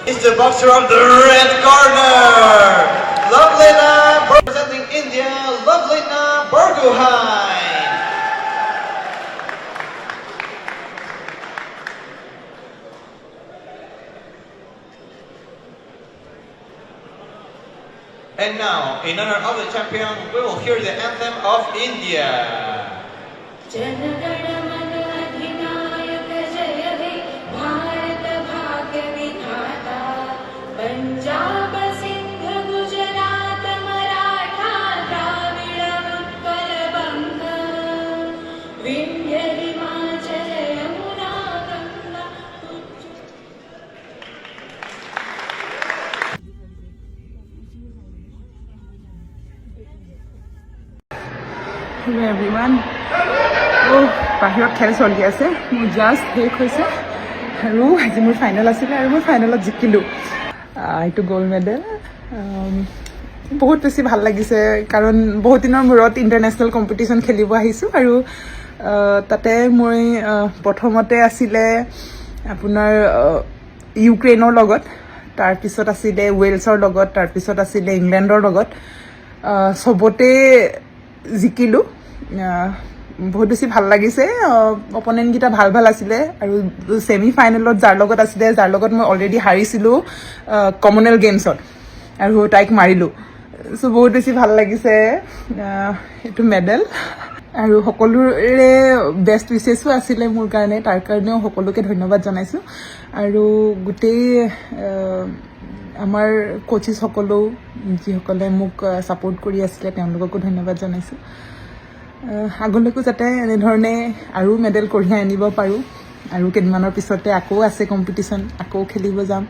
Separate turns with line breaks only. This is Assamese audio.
Is the boxer of the red corner, Lovelina, representing India, Lovelina Borgohain. And now, in honor of the champion, we will hear the anthem of India.
Punjab Sindh Gujarat Maratha Dravida Utkal Bang Vindhya Himachal Yamuna Ganga
Hello everyone. বাহিৰত খেল চলি আছে মোৰ জাষ্ট শেষ হৈছে আৰু আজি মোৰ ফাইনেল আছিলে আৰু মই ফাইনেলত জিকিলোঁ এইটো গ'ল্ড মেডেল বহুত বেছি ভাল লাগিছে কাৰণ বহুত দিনৰ মূৰত ইণ্টাৰনেশ্যনেল কম্পিটিশ্যন খেলিব আহিছোঁ আৰু তাতে মই প্ৰথমতে আছিলে আপোনাৰ ইউক্ৰেইনৰ লগত তাৰপিছত আছিলে ৱেলছৰ লগত তাৰপিছত আছিলে ইংলেণ্ডৰ লগত চবতে জিকিলোঁ বহুত বেছি ভাল লাগিছে অপনেণ্টকেইটা ভাল ভাল আছিলে আৰু ছেমি ফাইনেলত যাৰ লগত আছিলে যাৰ লগত মই অলৰেডি হাৰিছিলোঁ কমনৱেলথ গেমছত আৰু তাইক মাৰিলোঁ চ' বহুত বেছি ভাল লাগিছে এইটো মেডেল আৰু সকলোৰে বেষ্ট উইচেছো আছিলে মোৰ কাৰণে তাৰ কাৰণেও সকলোকে ধন্যবাদ জনাইছোঁ আৰু গোটেই আমাৰ কোচেছসকলেও যিসকলে মোক ছাপোৰ্ট কৰি আছিলে তেওঁলোককো ধন্যবাদ জনাইছোঁ আগলৈকো যাতে এনেধৰণে আৰু মেডেল কঢ়িয়াই আনিব পাৰোঁ আৰু কেইদিনমানৰ পিছতে আকৌ আছে কম্পিটিশ্যন আকৌ খেলিব যাম